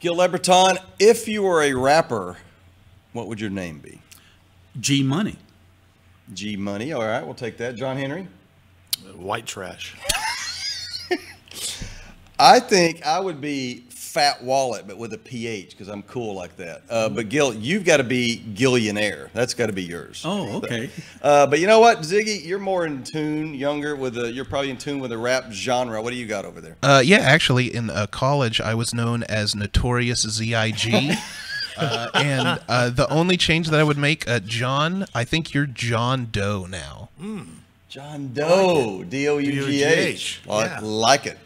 Gil Lebreton, if you were a rapper, what would your name be? G Money. G Money. All right, we'll take that. John Henry? White trash. I think I would be Fat Wallet, but with a PH, because I'm cool like that. But Gil, you've got to be Gillionaire. That's got to be yours. Oh, okay. But you know what, Ziggy, you're more in tune, younger you're probably in tune with the rap genre. What do you got over there? Yeah, actually, in college, I was known as Notorious ZIG. And the only change that I would make, John, I think you're John Doe now. John Doe, D-O-U-G-H. Yeah. Like it.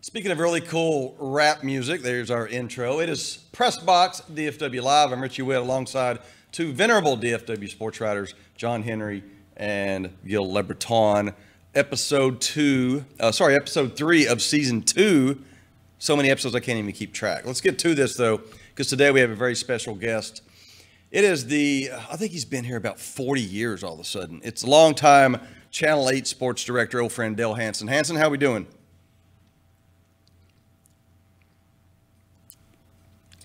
Speaking of really cool rap music, there's our intro. It is PressBox DFW Live. I'm Richie Witt alongside two venerable DFW sports writers, John Henry and Gil Lebreton. Episode 3 of season 2. So many episodes I can't even keep track. Let's get to this though, because today we have a very special guest. It is I think he's been here about 40 years all of a sudden. It's a longtime Channel 8 sports director, old friend Dale Hansen. Hansen, how we doing?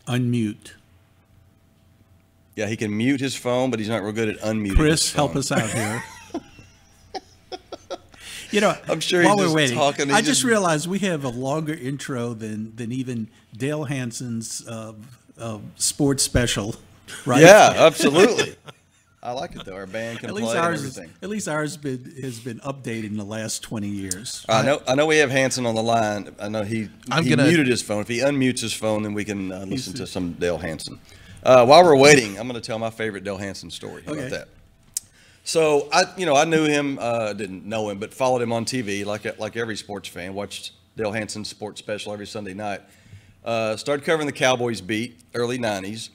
Unmute. Yeah, he can mute his phone, but he's not real good at unmuting. Chris, help us out here. You know, I'm sure while he's we're just waiting, talking. I just realized we have a longer intro than even Dale Hansen's sports special, right? Yeah, absolutely. I like it though. Our band can play and everything. At least ours has been updated in the last 20 years. I know we have Hansen on the line. I know he muted his phone. If he unmutes his phone, then we can listen to some Dale Hansen. While we're waiting, I'm going to tell my favorite Dale Hansen story. How about that? So I knew him, didn't know him, but followed him on TV like every sports fan. Watched Dale Hansen's sports special every Sunday night. Started covering the Cowboys beat, early 90s.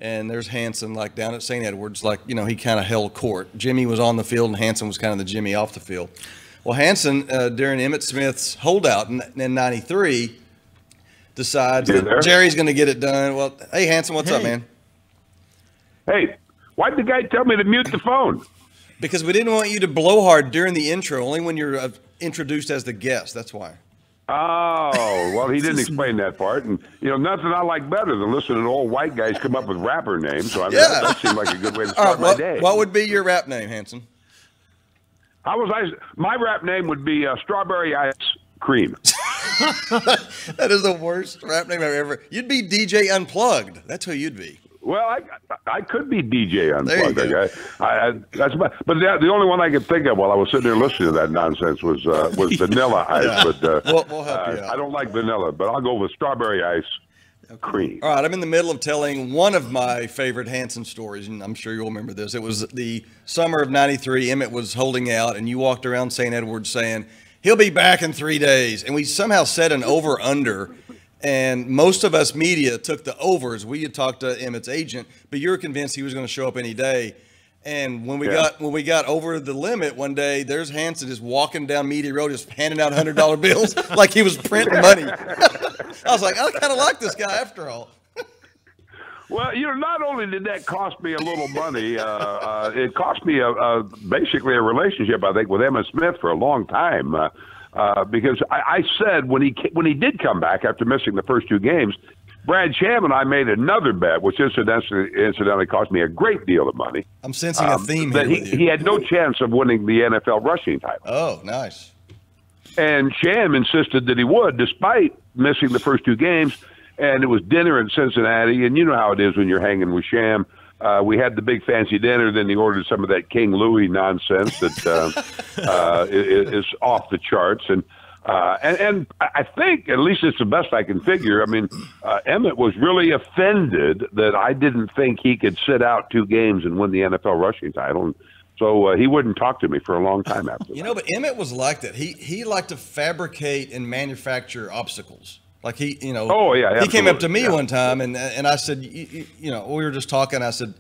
And there's Hansen, like down at St. Edwards, like, he kind of held court. Jimmy was on the field, and Hansen was kind of the Jimmy off the field. Well, Hansen, during Emmitt Smith's holdout in 93, decides that Jerry's going to get it done. Well, hey, Hansen, what's up, man? Hey, why'd the guy tell me to mute the phone? Because we didn't want you to blow hard during the intro, only when you're introduced as the guest. That's why. Oh, well, he didn't explain that part. And, nothing I like better than listening to old white guys come up with rapper names. So, that seemed like a good way to start my day. What would be your rap name, Hansen? My rap name would be Strawberry Ice Cream. That is the worst rap name I've ever. You'd be DJ Unplugged. That's who you'd be. Well, I could be DJ Unplugged. But the only one I could think of while I was sitting there listening to that nonsense was Vanilla Ice. Yeah. But we'll help you out. I don't like vanilla, but I'll go with Strawberry Ice Cream. All right, I'm in the middle of telling one of my favorite Hansen stories, and I'm sure you'll remember this. It was the summer of 93. Emmitt was holding out, and you walked around St. Edwards saying, he'll be back in 3 days. And we somehow set an over-under. And most of us media took the overs. We had talked to Emmitt's agent, but you were convinced he was going to show up any day. And when we got over the limit one day, there's Hansen just walking down Media Road, just handing out $100 bills like he was printing money. I was like, I kind of like this guy after all. Well, not only did that cost me a little money, it cost me basically a relationship, I think, with Emmitt Smith for a long time. Because I said when he did come back after missing the first 2 games, Brad Sham and I made another bet, which incidentally cost me a great deal of money. I'm sensing a theme here. That he had no chance of winning the NFL rushing title. Oh, nice. And Sham insisted that he would, despite missing the first 2 games. And it was dinner in Cincinnati, and you know how it is when you're hanging with Sham. We had the big fancy dinner, then he ordered some of that King Louis nonsense that is off the charts. And And I think, at least it's the best I can figure, I mean, Emmett was really offended that I didn't think he could sit out 2 games and win the NFL rushing title. And so he wouldn't talk to me for a long time after that. You know, but Emmett was like that. He liked to fabricate and manufacture obstacles. Like he came up to me one time and I said, you know, we were just talking. I said,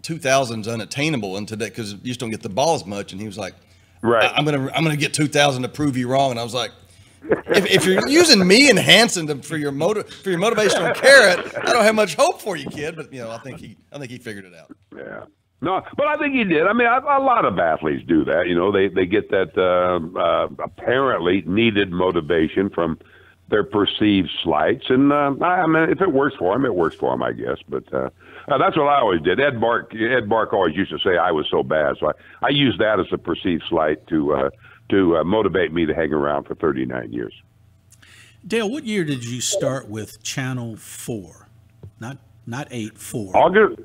2,000's unattainable in today because you just don't get the ball as much. And he was like, right, I'm gonna get 2,000 to prove you wrong. And I was like, if you're using me and Hanson for your motivational carrot, I don't have much hope for you, kid. But you know, I think he figured it out. Yeah. No, but I think he did. I mean, a lot of athletes do that. You know, they get that apparently needed motivation from their perceived slights. And I mean, if it works for him, it works for him, I guess. But that's what I always did. Ed Bark always used to say I was so bad, so I used that as a perceived slight to motivate me to hang around for 39 years. Dale, what year did you start with Channel 4? Not 8, 4. August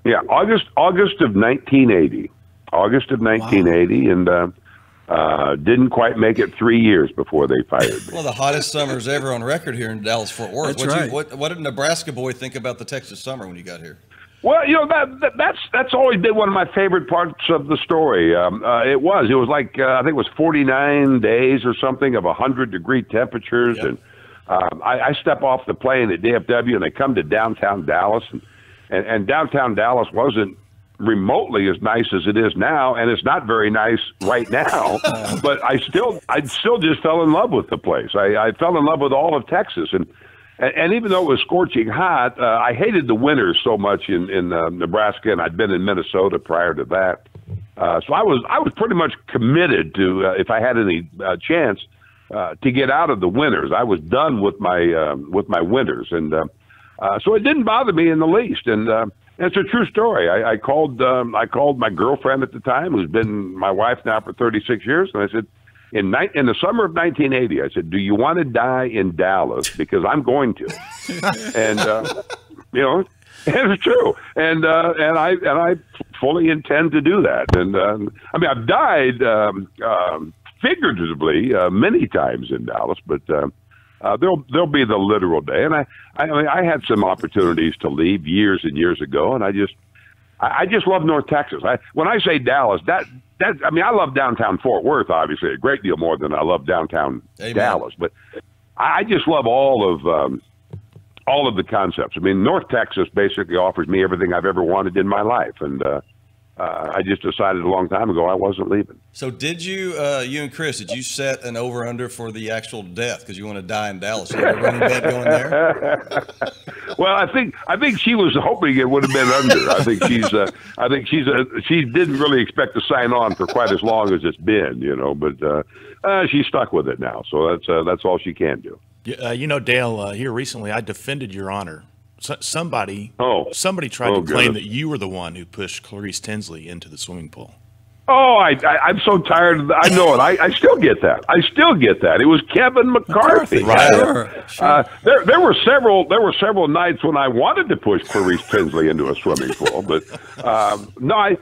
of 1980. August of 1980, wow. And didn't quite make it 3 years before they fired me. Well, the hottest summers ever on record here in Dallas-Fort Worth. That's right. What did Nebraska boy think about the Texas summer when you got here? Well, you know, that's always been one of my favorite parts of the story. It was like I think it was 49 days or something of 100-degree temperatures, yep. And I step off the plane at DFW and I come to downtown Dallas, and downtown Dallas wasn't remotely as nice as it is now, and it's not very nice right now. But I still just fell in love with the place. I fell in love with all of Texas, and even though it was scorching hot, I hated the winters so much in Nebraska, and I'd been in Minnesota prior to that. So I was pretty much committed to, if I had any chance, to get out of the winters. I was done with my winters, and so it didn't bother me in the least. And it's a true story. I called my girlfriend at the time, who's been my wife now for 36 years, and I said, in the summer of 1980, I said, "Do you want to die in Dallas? Because I'm going to." And you know, it's true. And I fully intend to do that. And I mean, I've died figuratively many times in Dallas, but there'll be the literal day. And I had some opportunities to leave years and years ago, and I just love North Texas. When I say Dallas, I mean, I love downtown Fort Worth, obviously, a great deal more than I love downtown Dallas. But I just love all of the concepts. I mean, North Texas basically offers me everything I've ever wanted in my life, and I just decided a long time ago I wasn't leaving. So did you and Chris, did you set an over-under for the actual death because you want to die in Dallas? You have a running bet going there? Well, I think she was hoping it would have been under. I think she didn't really expect to sign on for quite as long as it's been, you know, but she's stuck with it now. So that's all she can do. You know, Dale, here recently I defended your honor. Somebody tried to claim that you were the one who pushed Clarice Tinsley into the swimming pool. Oh, I'm so tired of that. I know it. I still get that. It was Kevin McCarthy. Right. Sure. There were several nights when I wanted to push Clarice Tinsley into a swimming pool, but no.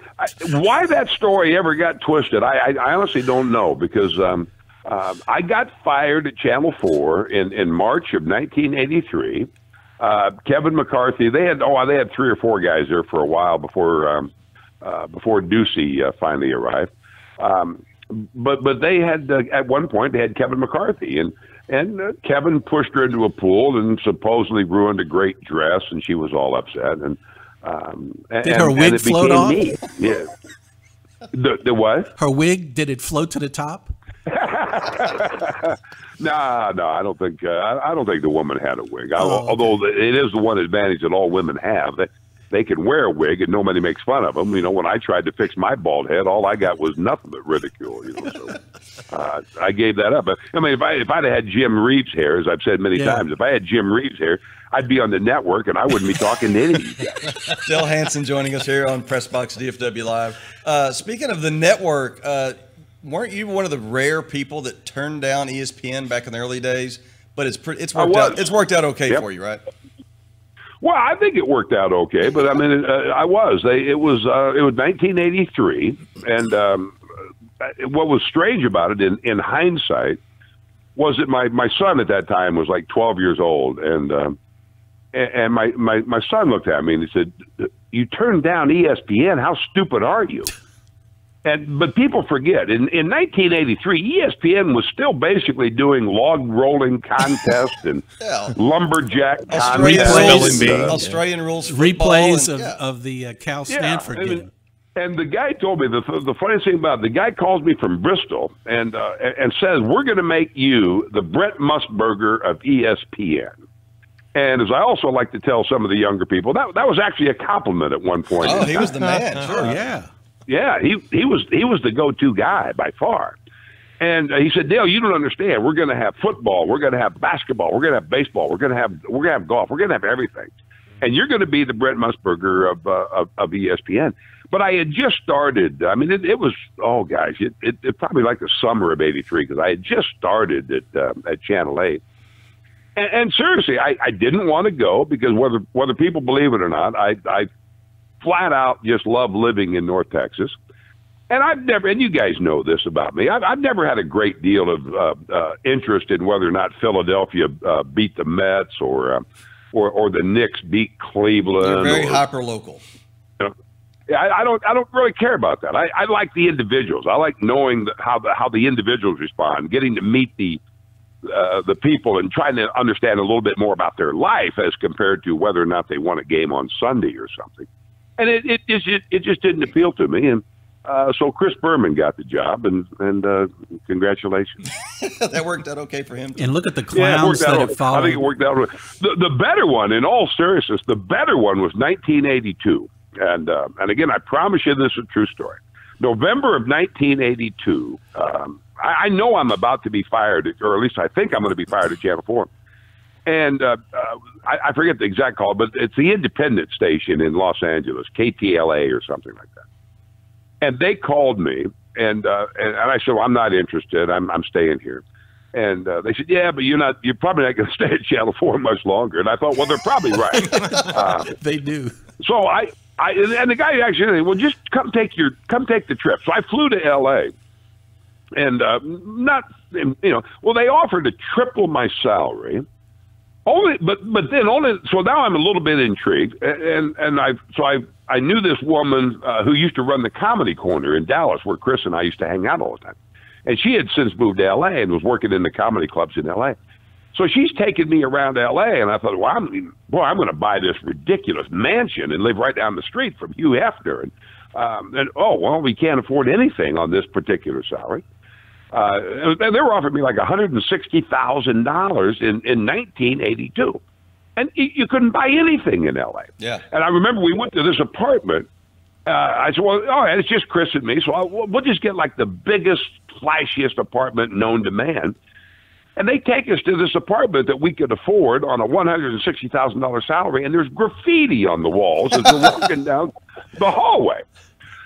Why that story ever got twisted, I honestly don't know, because I got fired at Channel 4 in March of 1983. Kevin McCarthy, they had 3 or 4 guys there for a while before Ducey finally arrived. But they had at one point they had Kevin McCarthy, and Kevin pushed her into a pool and supposedly ruined a great dress, and she was all upset. And did her wig float off? Me. Yeah. The what? Her wig, did it float to the top? No, I don't think the woman had a wig. Although it is the one advantage that all women have. They can wear a wig and nobody makes fun of them. You know, when I tried to fix my bald head, all I got was nothing but ridicule. You know, so I gave that up. But I mean, if I'd had Jim Reeves' hair, as I've said many times, if I had Jim Reeves' hair, I'd be on the network and I wouldn't be talking to any of you guys. Dale Hanson joining us here on PressBox DFW Live. Speaking of the network, weren't you one of the rare people that turned down ESPN back in the early days? But it's worked out okay for you, right? Well, I think it worked out okay, but I mean, It was 1983, and what was strange about it, in hindsight, was that my son at that time was like 12 years old, and my son looked at me and he said, "You turned down ESPN? How stupid are you?" But people forget, in 1983, ESPN was still basically doing log rolling contests and lumberjack contests. Australian rules replays of the Cal Stanford game. And the guy told me, the funniest thing about it, the guy calls me from Bristol and says, "We're going to make you the Brent Musburger of ESPN." And as I also like to tell some of the younger people, that was actually a compliment at one point. Oh, he was the man. Sure. Yeah. Yeah, he was the go-to guy by far. And he said, "Dale, you don't understand. We're going to have football. We're going to have basketball. We're going to have baseball. We're going to have golf. We're going to have everything. And you're going to be the Brent Musburger of ESPN." But I had just started. I mean, it was, oh gosh, it probably like the summer of '83, because I had just started at Channel 8. And seriously, I didn't want to go, because whether people believe it or not, I flat out just love living in North Texas. And I've never, and you guys know this about me, I've never had a great deal of interest in whether or not Philadelphia beat the Mets or the Knicks beat Cleveland. You're very hyper local. I don't really care about that. I like the individuals. I like knowing how the individuals respond, getting to meet the people and trying to understand a little bit more about their life as compared to whether or not they won a game on Sunday or something. And it just didn't appeal to me. And so Chris Berman got the job, and congratulations. That worked out okay for him too. And look at the clowns that have followed. I think it worked out. The better one, in all seriousness, the better one was 1982. And again, I promise you this is a true story. November of 1982, I know I'm about to be fired, or at least I think I'm going to be fired at Channel 4. And I forget the exact call, but it's the independent station in Los Angeles, KTLA or something like that. And they called me, and I said, "Well, I'm not interested. I'm staying here." And they said, "Yeah, but you're probably not going to stay at Channel 4 much longer." And I thought, well, they're probably right. They do. So and the guy actually said, "Well, just come take the trip." So I flew to L.A. and they offered to triple my salary. But then so now I'm a little bit intrigued, and I knew this woman who used to run the Comedy Corner in Dallas, where Chris and I used to hang out all the time, and she had since moved to L.A. and was working in the comedy clubs in L.A. So she's taking me around L.A., and I thought, well, I'm going to buy this ridiculous mansion and live right down the street from Hugh Hefner, and we can't afford anything on this particular salary. And they were offering me like $160,000 in 1982. And you couldn't buy anything in L.A. Yeah. And I remember we went to this apartment. I said, well, all right, it's just Chris and me, so we'll just get like the biggest, flashiest apartment known to man. And they take us to this apartment that we could afford on a $160,000 salary, and there's graffiti on the walls as we're walking down the hallway.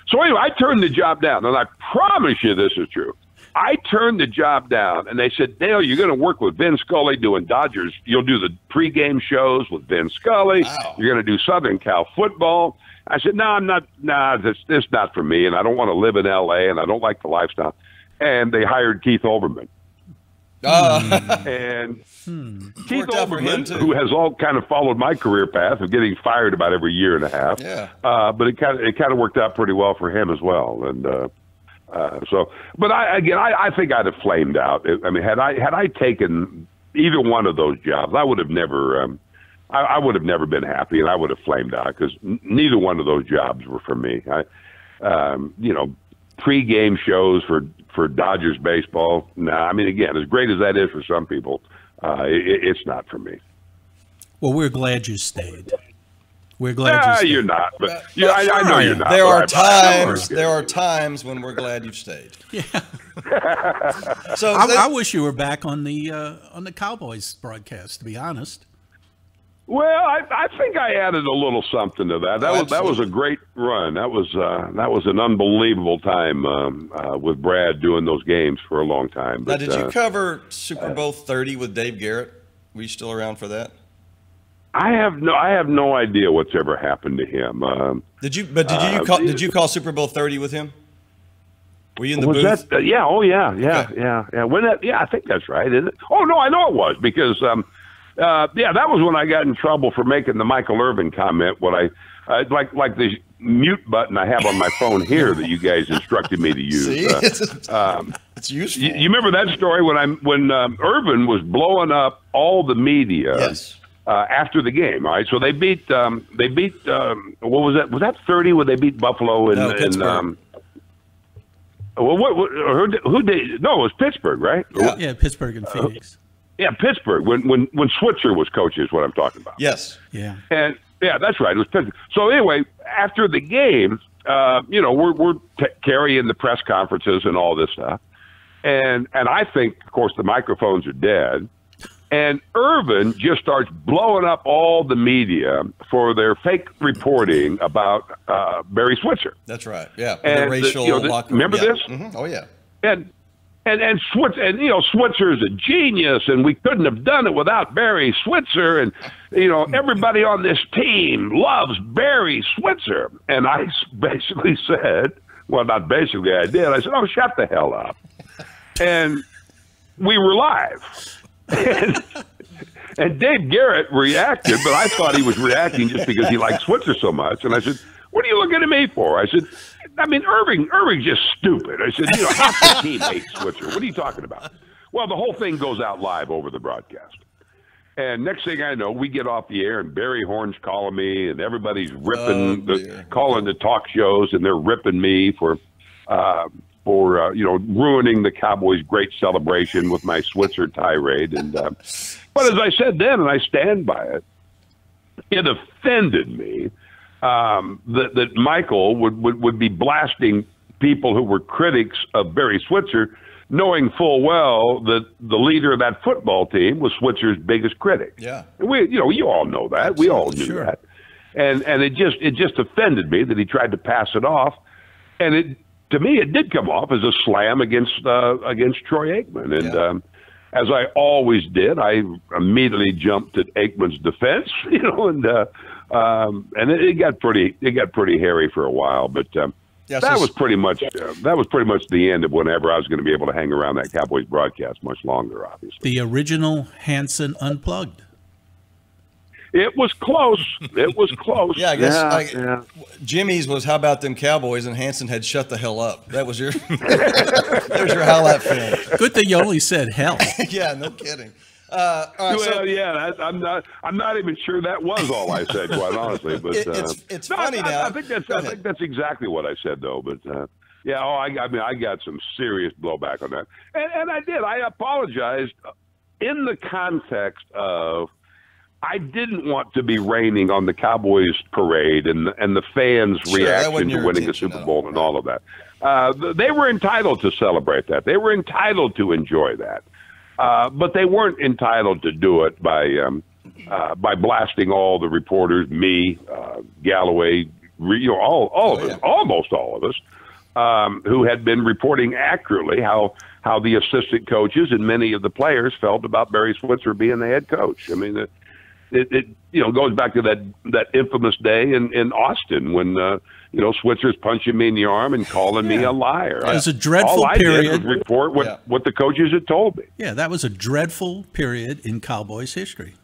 So anyway, I turned the job down, and I promise you this is true. I turned the job down, and they said, "Dale, you're going to work with Vin Scully doing Dodgers. You'll do the pregame shows with Vin Scully. Wow. You're going to do Southern Cal football." I said, "No, I'm not. Nah, this is not for me, and I don't want to live in L.A., and I don't like the lifestyle." And they hired Keith Olbermann. And Keith Olbermann, who has all kind of followed my career path of getting fired about every year and a half. Yeah. But it kind of worked out pretty well for him as well, and. But I think I'd have flamed out. I mean, had I taken either one of those jobs, I would have never, I would have never been happy, and I would have flamed out, because neither one of those jobs were for me. Pre-game shows for Dodgers baseball. I mean, again, as great as that is for some people, it's not for me. Well, we're glad you stayed. We're glad you're not, but I know you're not. There are times when we're glad you've stayed. Yeah. So I wish you were back on the Cowboys broadcast, to be honest. Well, I think I added a little something to that. That was a great run. That was an unbelievable time with Brad doing those games for a long time. But, now, did you cover Super Bowl 30 with Dave Garrett? Were you still around for that? I have no idea what's ever happened to him. Did you call Super Bowl 30 with him? Were you in the booth? That, yeah. Oh, yeah. When that? Yeah, I think that's right. Isn't it? Oh no, I know it was because that was when I got in trouble for making the Michael Irvin comment. What I like the mute button I have on my phone here that you guys instructed me to use. See? It's useful. You remember that story when Irvin was blowing up all the media? Yes. After the game, all right. So they beat. What was that? Was that 30 when they beat Buffalo? No, Pittsburgh. Who did? No, it was Pittsburgh, right? Yeah, Pittsburgh and Phoenix. Yeah, Pittsburgh. When Switzer was coach is what I'm talking about. Yes. Yeah. And yeah, that's right. It was Pittsburgh. So anyway, after the game, we're carrying the press conferences and all this stuff, and I think, of course, the microphones are dead. And Irvin just starts blowing up all the media for their fake reporting about Barry Switzer. That's right. Yeah. And the racial remember this? Mm-hmm. Oh yeah. And Switzer's a genius, and we couldn't have done it without Barry Switzer. And everybody on this team loves Barry Switzer. And I basically said, well, not basically, I did. I said, "Oh, shut the hell up!" And we were live. And Dave Garrett reacted, but I thought he was reacting just because he liked Switzer so much. And I said, "What are you looking at me for?" I said, Irving's just stupid. I said, half the team hates Switzer. What are you talking about? Well, the whole thing goes out live over the broadcast. And next thing I know, we get off the air, and Barry Horn's calling me, and everybody's ripping, calling the talk shows, and they're ripping me for ruining the Cowboys' great celebration with my Switzer tirade. And but as I said then, and I stand by it, it offended me that Michael would be blasting people who were critics of Barry Switzer, knowing full well that the leader of that football team was Switzer's biggest critic. Yeah, you all know that. We all knew that, and it just offended me that he tried to pass it off, and to me, it did come off as a slam against Troy Aikman, and as I always did, I immediately jumped at Aikman's defense, and it got pretty hairy for a while, but that was pretty much the end of whenever I was going to be able to hang around that Cowboys broadcast much longer. Obviously, the original Hansen Unplugged. It was close. Yeah, I guess Jimmy's was "How about them Cowboys?" and Hansen had "Shut the hell up." That was your there's your highlight film. Good thing you only said hell. Yeah, no kidding. All right, I'm not even sure that was all I said, quite honestly. But it's funny now. I think that's exactly what I said, though. But I got some serious blowback on that, and I did. I apologized in the context of I didn't want to be raining on the Cowboys parade and the fans' reaction to winning the Super Bowl and all of that. They were entitled to celebrate that. They were entitled to enjoy that. But they weren't entitled to do it by blasting all the reporters, me, Galloway, almost all of us, who had been reporting accurately how the assistant coaches and many of the players felt about Barry Switzer being the head coach. I mean, it goes back to that infamous day in Austin when Switzer's punching me in the arm and calling me a liar. It was a dreadful period. All I did was report what the coaches had told me. Yeah, that was a dreadful period in Cowboys history.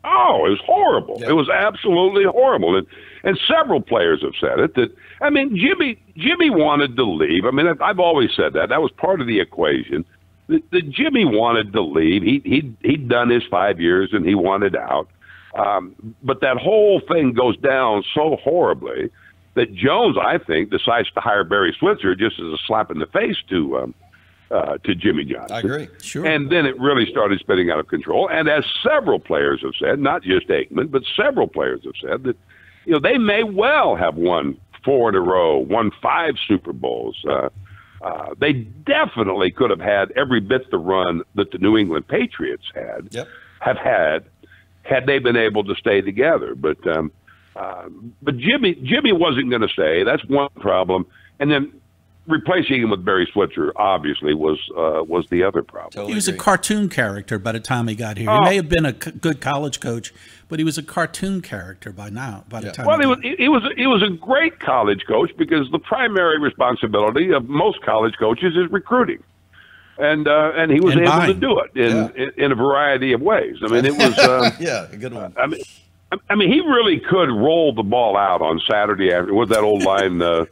Oh, it was horrible. Yeah. It was absolutely horrible. And several players have said it. Jimmy wanted to leave. I mean, I've always said that. That was part of the equation. That Jimmy wanted to leave. He'd done his 5 years and he wanted out. But that whole thing goes down so horribly that Jones, I think, decides to hire Barry Switzer just as a slap in the face to Jimmy Johnson. I agree. Sure. And then it really started spinning out of control. And as several players have said, not just Aikman, but several players have said that, they may well have won 4 in a row, won 5 Super Bowls. They definitely could have had every bit the run that the New England Patriots have had they been able to stay together. But Jimmy wasn't going to stay. That's one problem. And then replacing him with Barry Switzer obviously was the other problem. Totally he was agree. A cartoon character by the time he got here. He may have been a good college coach, but he was a cartoon character by now. By the time, well, he was a great college coach because the primary responsibility of most college coaches is recruiting, and he was able to do it in a variety of ways. I mean, it was a good one. I mean, he really could roll the ball out on Saturday after with that old line. I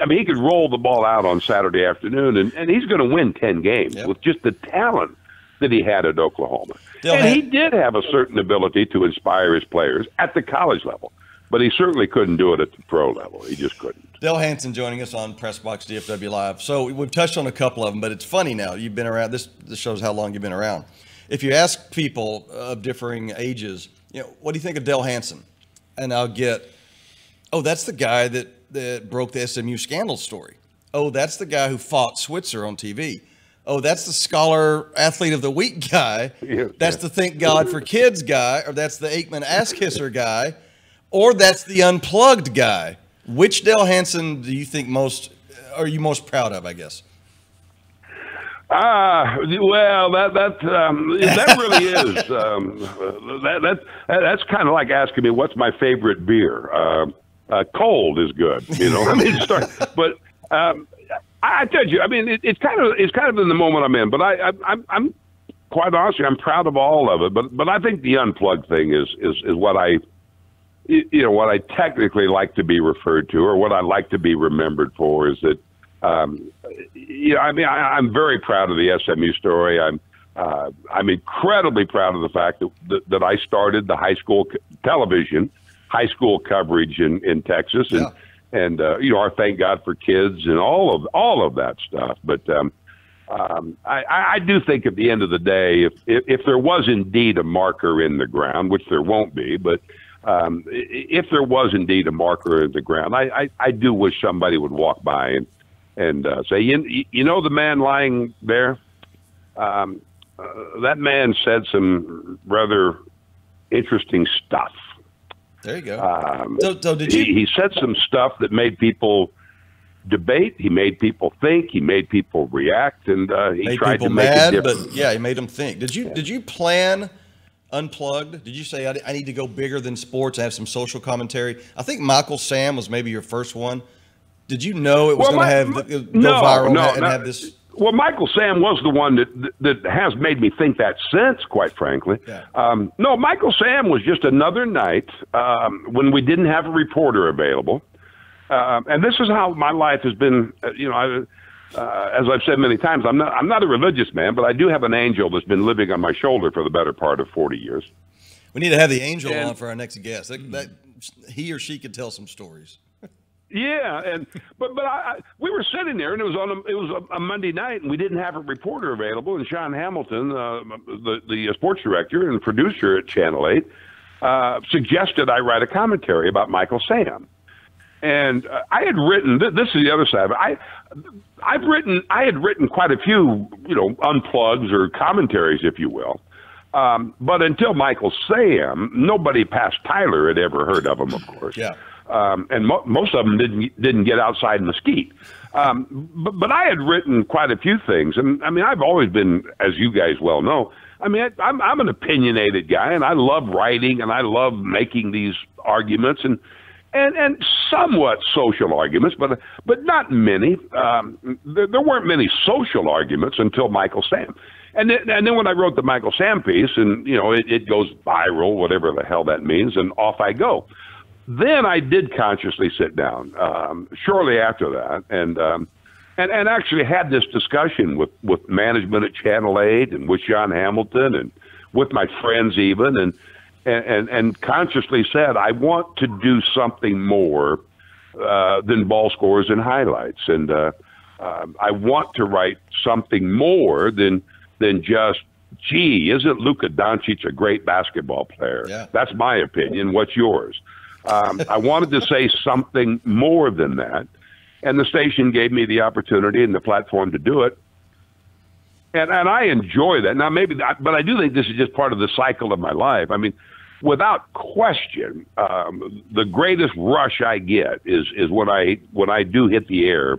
mean, he could roll the ball out on Saturday afternoon, and he's going to win 10 games with just the talent that he had at Oklahoma. He did have a certain ability to inspire his players at the college level, but he certainly couldn't do it at the pro level. He just couldn't. Dale Hansen joining us on PressBox DFW Live. So we've touched on a couple of them, but it's funny now. You've been around. This shows how long you've been around. If you ask people of differing ages, what do you think of Dale Hansen? And I'll get, oh, that's the guy that broke the SMU scandal story. Oh, that's the guy who fought Switzer on TV. Oh, that's the Scholar Athlete of the Week guy. That's the Thank God for Kids guy, or that's the Aikman Ass Kisser guy, or that's the Unplugged guy. Which Dale Hansen do you think are you most proud of, I guess? Well, that really is. That's kind of like asking me what's my favorite beer. Cold is good, I mean, but I tell you, I mean, it's kind of in the moment I'm in. But I'm quite honestly, I'm proud of all of it. But I think the Unplugged thing is what what I technically like to be referred to, or what I like to be remembered for, is that. I mean, I'm very proud of the SMU story. I'm incredibly proud of the fact that I started the high school television, high school coverage in Texas, and our Thank God for Kids and all of that stuff. But I do think at the end of the day, if there was indeed a marker in the ground, which there won't be, but if there was indeed a marker in the ground, I do wish somebody would walk by and say, the man lying there, that man said some rather interesting stuff. There you go. So did you? He said some stuff that made people debate. He made people think. He made people react, and he tried to make it different. But he made them think. Did you plan Unplugged? Did you say I need to go bigger than sports? I have some social commentary. I think Michael Sam was maybe your first one. Did you know it was going to go viral and have this? Well, Michael Sam was the one that has made me think that since, quite frankly. Yeah. No, Michael Sam was just another night when we didn't have a reporter available. And this is how my life has been. As I've said many times, I'm not a religious man, but I do have an angel that's been living on my shoulder for the better part of 40 years. We need to have the angel on for our next guest. That he or she could tell some stories. Yeah, but we were sitting there, and it was a Monday night, and we didn't have a reporter available. And Sean Hamilton, the sports director and producer at Channel 8, suggested I write a commentary about Michael Sam. And I had written. This is the other side of it. I had written quite a few, unplugs or commentaries, if you will. But until Michael Sam, nobody past Tyler had ever heard of him, of course. Yeah. And most of them didn't get outside Mesquite. But I had written quite a few things. And I mean, I've always been, as you guys well know, I mean, I'm an opinionated guy, and I love writing, and I love making these arguments and somewhat social arguments, but not many. There weren't many social arguments until Michael Sam. And then when I wrote the Michael Sam piece, and it goes viral, whatever the hell that means, and off I go. Then I did consciously sit down shortly after that, and actually had this discussion with management at Channel 8 and with Sean Hamilton and with my friends even, and consciously said, I want to do something more than ball scores and highlights, and I want to write something more than just, gee, isn't Luka Doncic a great basketball player? Yeah. That's my opinion. What's yours? I wanted to say something more than that, and the station gave me the opportunity and the platform to do it, and I enjoy that. Now, but I do think this is just part of the cycle of my life. I mean, without question, the greatest rush I get is when I do hit the air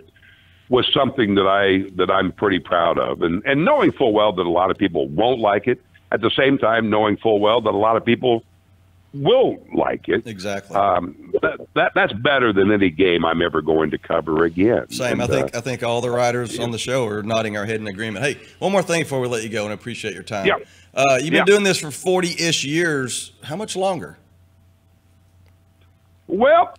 was something that I'm pretty proud of, and knowing full well that a lot of people won't like it. At the same time, knowing full well that a lot of people will like it. Exactly. That's better than any game I'm ever going to cover again. Same. And, I think all the writers on the show are nodding our head in agreement. Hey, one more thing before we let you go, and I appreciate your time. Yeah. You've been doing this for 40-ish years. How much longer? Well,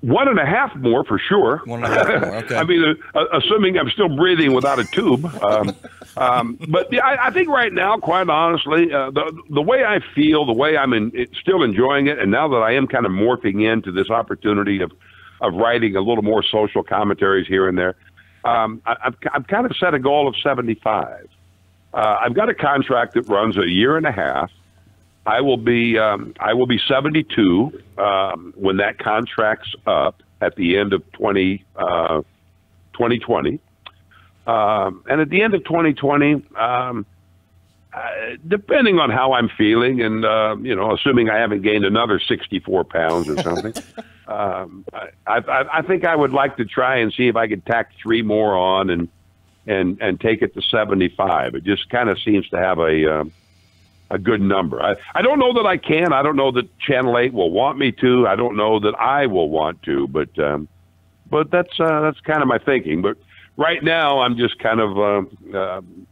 1.5 more for sure. 1.5 more. Okay. I mean, assuming I'm still breathing without a tube. But yeah, I think right now, quite honestly, the way I feel, the way I'm still enjoying it, and now that I am kind of morphing into this opportunity of writing a little more social commentaries here and there, I've kind of set a goal of 75. I've got a contract that runs 1.5 years. I will be 72 when that contract's up at the end of 2020. And at the end of 2020, depending on how I'm feeling, and assuming I haven't gained another 64 pounds or something, I think I would like to try and see if I could tack 3 more on and take it to 75. It just kind of seems to have a good number. I don't know that I can. I don't know that Channel 8 will want me to. I don't know that I will want to. But that's kind of my thinking. But right now, I'm just kind of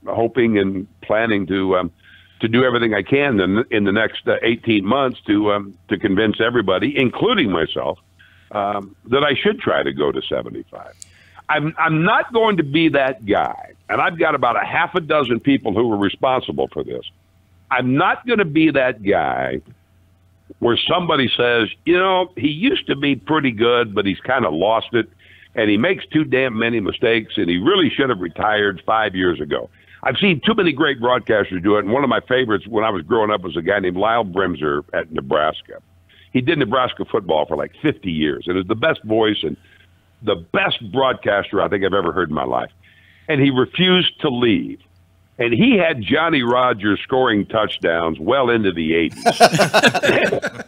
hoping and planning to do everything I can in the next 18 months to convince everybody, including myself, that I should try to go to 75. I'm not going to be that guy, and I've got about 6 people who are responsible for this. I'm not going to be that guy where somebody says, he used to be pretty good, but he's kind of lost it, and he makes too damn many mistakes, and he really should have retired 5 years ago. I've seen too many great broadcasters do it, and one of my favorites when I was growing up was a guy named Lyle Bremser at Nebraska. He did Nebraska football for like 50 years, and is the best voice and the best broadcaster I think I've ever heard in my life. And he refused to leave. And he had Johnny Rodgers scoring touchdowns well into the 80s.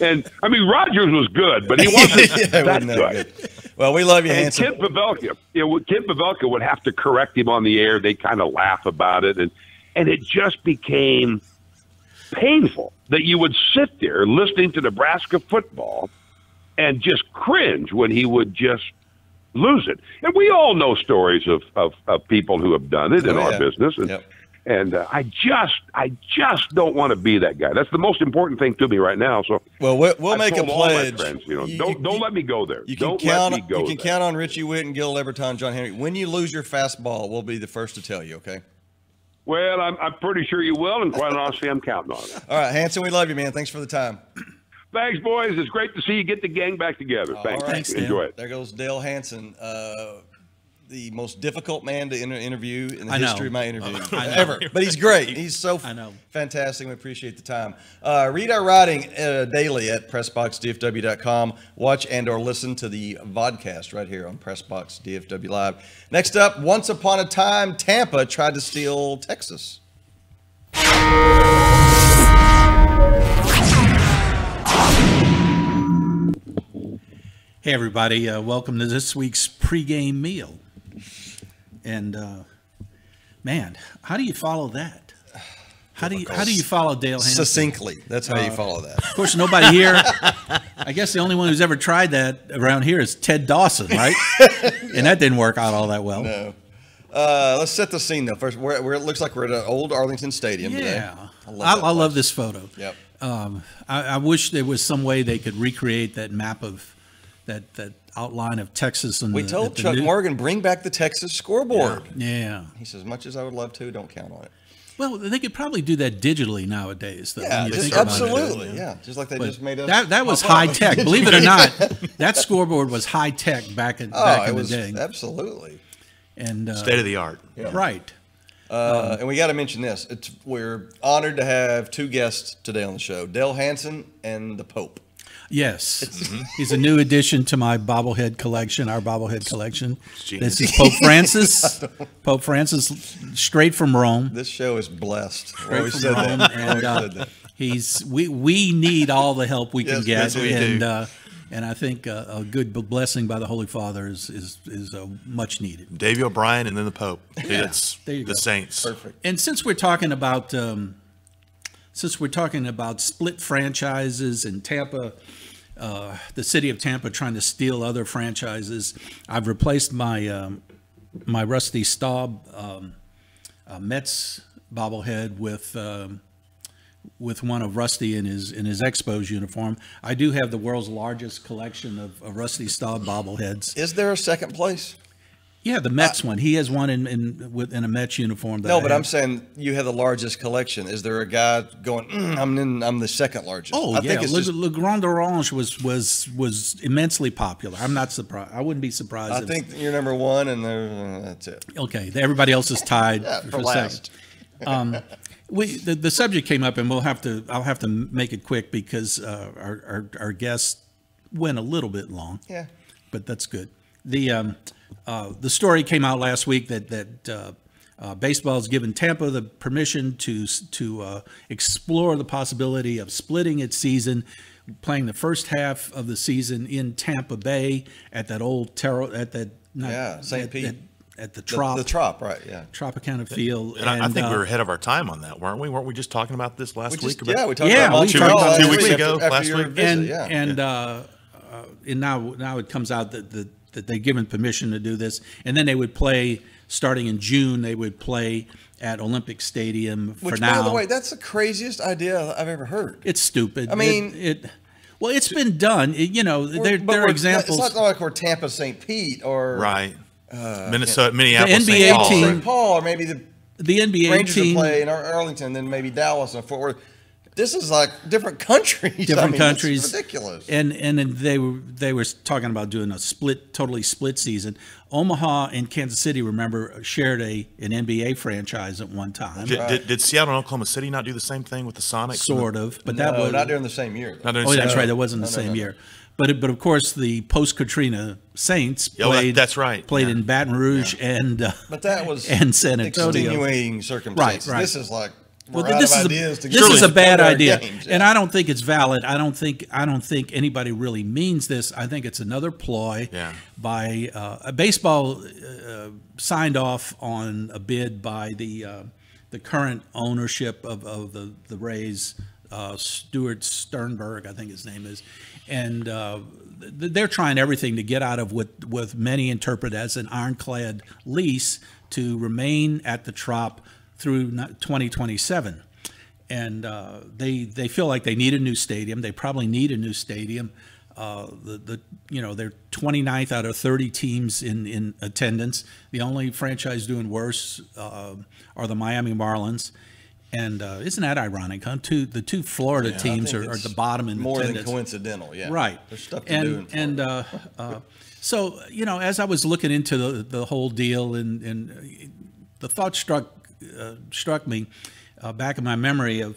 And, I mean, Rodgers was good, but he wasn't that good. Well, we love you, Hanson. And Kent Pavelka would have to correct him on the air. They kind of laugh about it. And it just became painful that you would sit there listening to Nebraska football and just cringe when he would just lose it. And we all know stories of people who have done it in our business. And I just don't want to be that guy. That's the most important thing to me right now. So well, we'll make a pledge. Friends, don't let me go there. You can count on Richie Witt and Gil Leberton, John Henry. When you lose your fastball, we'll be the first to tell you. Okay. Well, I'm pretty sure you will, and quite honestly, I'm counting on it. All right, Hanson, we love you, man. Thanks for the time. Thanks, boys. It's great to see you get the gang back together. Thanks. Right. Thanks, enjoy it. There goes Dale Hanson, the most difficult man to interview in the history of my interview ever. But he's great. He's so fantastic. We appreciate the time. Read our writing daily at PressBoxDFW.com. Watch and or listen to the vodcast right here on PressBox DFW Live. Next up, once upon a time, Tampa tried to steal Texas. Hey, everybody. Welcome to this week's pregame meal. And, man, how do you follow that? How do you follow Dale Hanson? Succinctly. That's how you follow that. Of course, nobody here. I guess the only one who's ever tried that around here is Ted Dawson, right? And that didn't work out all that well. No. Let's set the scene, though. First, it looks like we're at an old Arlington Stadium today. Yeah. I love this photo. Yep. I wish there was some way they could recreate that map of that outline of Texas. And we told Chuck Morgan, bring back the Texas scoreboard. Yeah. He says, as much as I would love to, don't count on it. Well, they could probably do that digitally nowadays. Though, yeah, absolutely. Yeah, just like they just made us. That was high tech. Believe it or not, that scoreboard was high tech back in the day. Absolutely. And state of the art. Yeah. Right. And we got to mention this. We're honored to have 2 guests today on the show, Dale Hanson and the Pope. Yes. He's a new addition to my bobblehead collection, our bobblehead collection. This is Pope Francis. Pope Francis, straight from Rome. This show is blessed. Straight from Rome. And we need all the help we can get. Yes, we do. And I think a good blessing by the Holy Father is much needed. Davey O'Brien and then the Pope. Yeah, It's the go. Saints. Perfect. And since we're talking about split franchises in Tampa, the city of Tampa trying to steal other franchises, I've replaced my my Rusty Staub Mets bobblehead with one of Rusty in his Expos uniform. I do have the world's largest collection of Rusty Staub bobbleheads. Is there a second place? Yeah, the Mets one. He has one in a Mets uniform. No, but I'm saying you have the largest collection. Is there a guy going? I'm the second largest. Oh, I yeah. think it's Le Grand Orange was immensely popular. I'm not surprised. I wouldn't be surprised. I think you're number one, and that's it. Okay, everybody else is tied for last. Second. The subject came up, and I'll have to make it quick because our guest went a little bit long. Yeah, but that's good. The story came out last week that baseball has given Tampa the permission to explore the possibility of splitting its season, playing the first half of the season in Tampa Bay at that old St. Pete. At the Trop. The Trop, right, yeah. Tropicana Field. And I think we were ahead of our time on that, weren't we? Weren't we just talking about this last week? Yeah, we talked about Montreal 2 weeks ago, last week. And now it comes out that they've given permission to do this. And then they would play, starting in June, they would play at Olympic Stadium for now. By the way, that's the craziest idea I've ever heard. It's stupid. I mean... it's been done. There are examples. It's not like we're Tampa St. Pete or... Right. Minnesota, Minneapolis, the NBA team, St. Paul, or maybe the NBA Rangers team will play in Arlington, then maybe Dallas and Fort Worth. This is like different countries. Countries. It's ridiculous. And they were talking about doing a totally split season. Omaha and Kansas City, remember, shared an NBA franchise at one time. Did Seattle and Oklahoma City not do the same thing with the Sonics? Sort of, but that was not during the same year. That's right. That wasn't the same year. But of course, the post-Katrina Saints played. That's right. Played in Baton Rouge and but that was and San Antonio. Extenuating circumstances. Right. This is like this is a bad idea, and I don't think it's valid. I don't think anybody really means this. I think it's another ploy by baseball. Signed off on a bid by the current ownership of the Rays. Stuart Sternberg, I think his name is, and they're trying everything to get out of what many interpret as an ironclad lease to remain at the Trop through 2027, and they feel like they need a new stadium. They probably need a new stadium. They're 29th out of 30 teams in attendance. The only franchise doing worse are the Miami Marlins. And isn't that ironic, huh? The two Florida teams are at the bottom in more attendance. Than coincidental, yeah. Right. There's stuff to do in Florida. So, as I was looking into the whole deal, and the thought struck me back in my memory of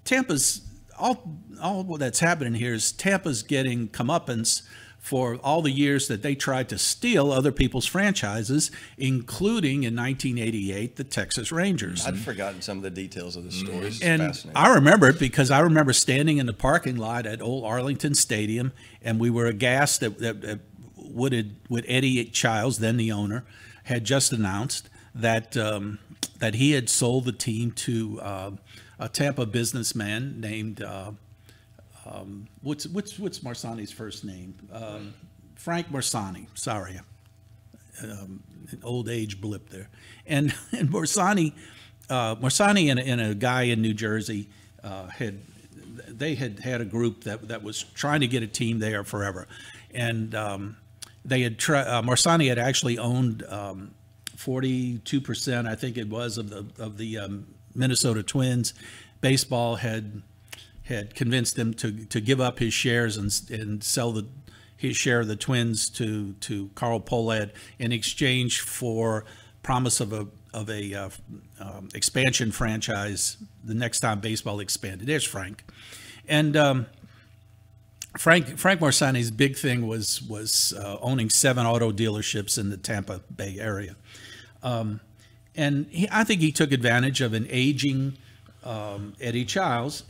Tampa's, all that's happening here is Tampa's getting comeuppance for all the years that they tried to steal other people's franchises, including in 1988 the Texas Rangers. I'd forgotten some of the details of the story. And I remember it because I remember standing in the parking lot at Old Arlington Stadium, and we were aghast that Wood Eddie Childs, then the owner, had just announced that he had sold the team to a Tampa businessman named. What's Marsani's first name? Frank Marsani. Sorry, an old age blip there. And Marsani and a guy in New Jersey had a group that was trying to get a team there forever, and they had Marsani had actually owned 42%, I think it was, of the Minnesota Twins. Baseball had convinced him to give up his shares and sell his share of the Twins to Carl Pohlad in exchange for promise of a expansion franchise the next time baseball expanded. There's Frank, and Frank Marsani's big thing was owning 7 auto dealerships in the Tampa Bay area, and I think he took advantage of an aging Eddie Childs.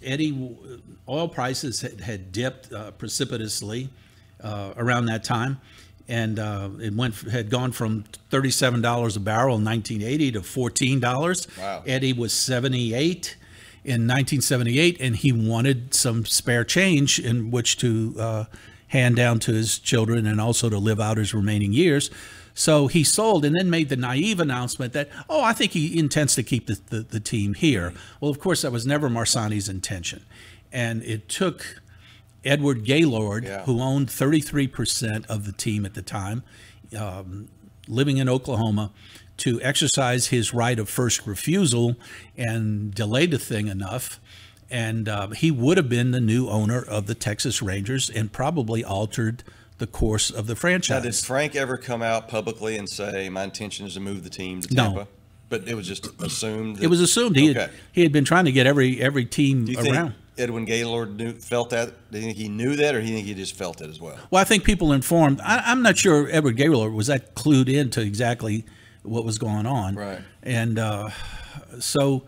Oil prices had dipped precipitously around that time. And it had gone from $37 a barrel in 1980 to $14. Wow. Eddie was 78 in 1978, and he wanted some spare change in which to hand down to his children and also to live out his remaining years. So he sold and then made the naive announcement that, oh, I think he intends to keep the team here. Well, of course, that was never Marsani's intention. And it took Edward Gaylord, who owned 33% of the team at the time, living in Oklahoma, to exercise his right of first refusal and delay the thing enough. And he would have been the new owner of the Texas Rangers and probably altered the course of the franchise. Now, did Frank ever come out publicly and say, my intention is to move the team to Tampa? No. But it was just assumed? It was assumed. He had been trying to get every team Do you around. think Edwin Gaylord felt that? Do you think he knew that, or do you think he just felt it as well? Well, I think people informed. I'm not sure Edward Gaylord was that clued into exactly what was going on. Right. And so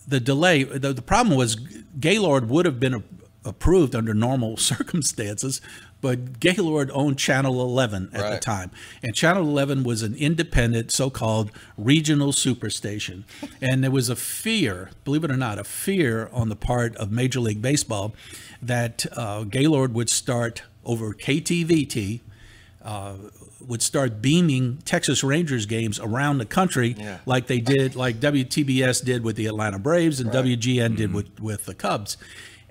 the delay, the problem was Gaylord would have been approved under normal circumstances, but Gaylord owned Channel 11 at the time. And Channel 11 was an independent, so-called regional superstation. And there was a fear, believe it or not, a fear on the part of Major League Baseball that Gaylord would start over KTVT, would start beaming Texas Rangers games around the country like they did, like WTBS did with the Atlanta Braves and WGN did with the Cubs.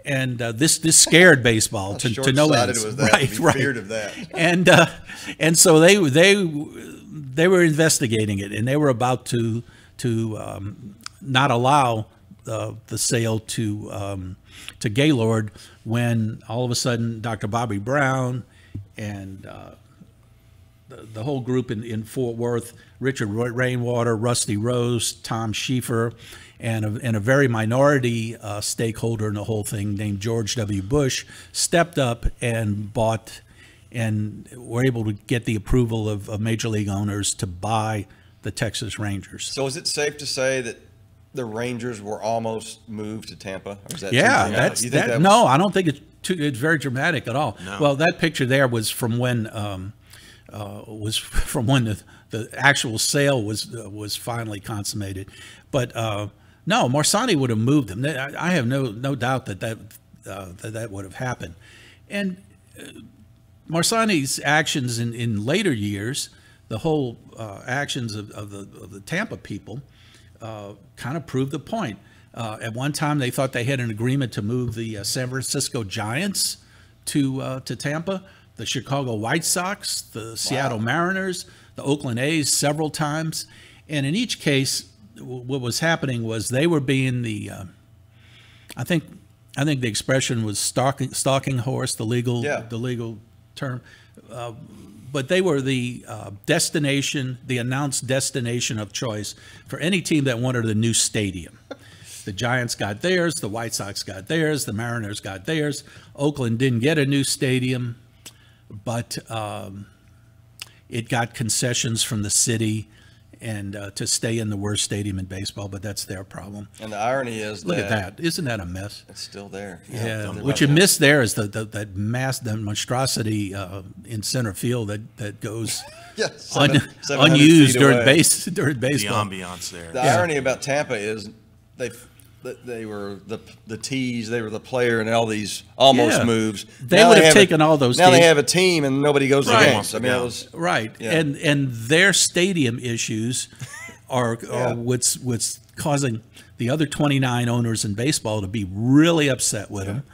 And this scared baseball to no end. Right. Feared of that. And so they were investigating it, and they were about to not allow the sale to Gaylord when all of a sudden Dr. Bobby Brown and the whole group in Fort Worth, Richard Rainwater, Rusty Rose, Tom Schieffer, and a very minority stakeholder in the whole thing named George W. Bush stepped up and bought and were able to get the approval of major league owners to buy the Texas Rangers. So is it safe to say that the Rangers were almost moved to Tampa? Or is that no, I don't think it's very dramatic at all. No. Well, that picture there was from when the actual sale was finally consummated. But no, Marsani would have moved them. I have no doubt that would have happened. And Marsani's actions in later years, the whole actions of the Tampa people, kind of proved the point. At one time, they thought they had an agreement to move the San Francisco Giants to Tampa, the Chicago White Sox, the Seattle Mariners, the Oakland A's several times. And in each case, what was happening was they were being the, I think the expression was stalking horse, the legal term. But they were the destination, the announced destination of choice for any team that wanted a new stadium. The Giants got theirs, the White Sox got theirs, the Mariners got theirs. Oakland didn't get a new stadium, but it got concessions from the city and to stay in the worst stadium in baseball, but that's their problem. And the irony is look at that. Isn't that a mess? It's still there. Yeah. What you miss there is that monstrosity in center field that goes unused during baseball. The ambiance there. The irony about Tampa is they were the tease, they were the player in all these almost moves. They would have taken all those. Now they have a team and nobody goes to games. I mean, it was right. Yeah. And their stadium issues are what's causing the other 29 owners in baseball to be really upset with them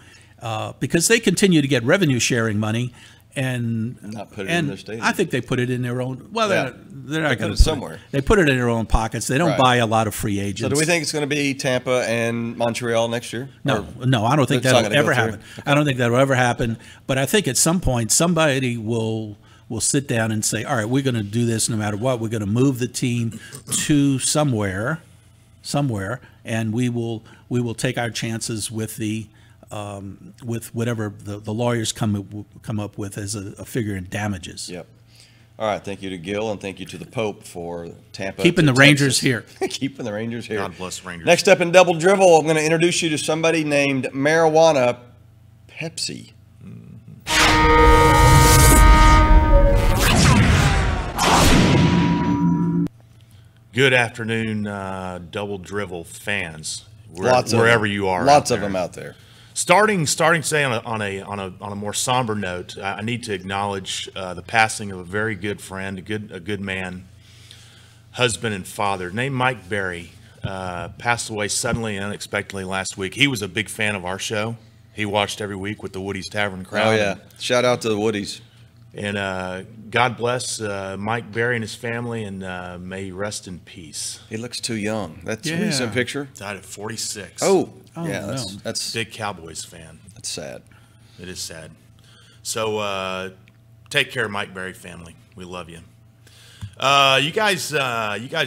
because they continue to get revenue sharing money. And not put it in their stadium. I think they put it in their own. Well, they're not going to put it somewhere. They put it in their own pockets. They don't buy a lot of free agents. So, do we think it's going to be Tampa and Montreal next year? No, I don't think that'll ever happen. Okay. I don't think that'll ever happen. But I think at some point somebody will sit down and say, "All right, we're going to do this no matter what. We're going to move the team to somewhere, and we will take our chances with the." With whatever the lawyers come up with as a figure in damages. Yep. All right. Thank you to Gil and thank you to the Pope for Tampa. Keeping the Rangers here. Keeping the Rangers here. God bless Rangers. Next up in Double Dribble, I'm going to introduce you to somebody named Marijuana Pepsi. Mm-hmm. Good afternoon, Double Dribble fans, wherever you are. Lots of them out there. Starting today on a more somber note, I need to acknowledge the passing of a very good friend, a good man, husband and father named Mike Berry. Passed away suddenly and unexpectedly last week. He was a big fan of our show. He watched every week with the Woody's Tavern crowd. Oh yeah, shout out to the Woodies. And God bless Mike Berry and his family, and may he rest in peace. He looks too young. That's a recent picture. Died at 46. Oh yeah, that's big Cowboys fan. That's sad. It is sad. So take care, Mike Berry family. We love you. You guys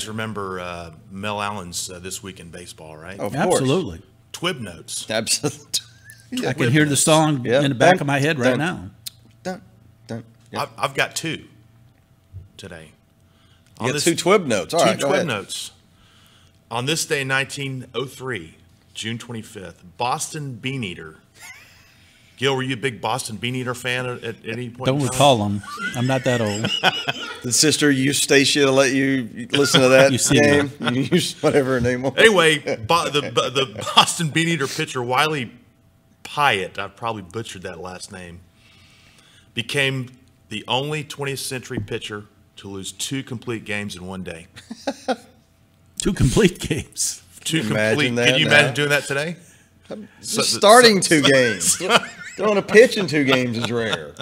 remember Mel Allen's This Week in Baseball, right? Of Absolutely. Twib notes. Absolutely. I can hear the song in the back of my head right now. Yep. I've got two today. You got two Twib notes. All right, two Twib notes. On this day in 1903, June 25th, Boston Bean Eater. Gil, were you a big Boston Bean Eater fan at any point? Don't recall them. I'm not that old. The sister used Stacia to let you listen to that game. You used whatever her name was. Anyway, the Boston Bean Eater pitcher, Wiley Pyatt, I've probably butchered that last name, became the only 20th century pitcher to lose 2 complete games in one day. 2 complete games. Can you imagine doing that today? Starting 2 games. Throwing a pitch in 2 games is rare.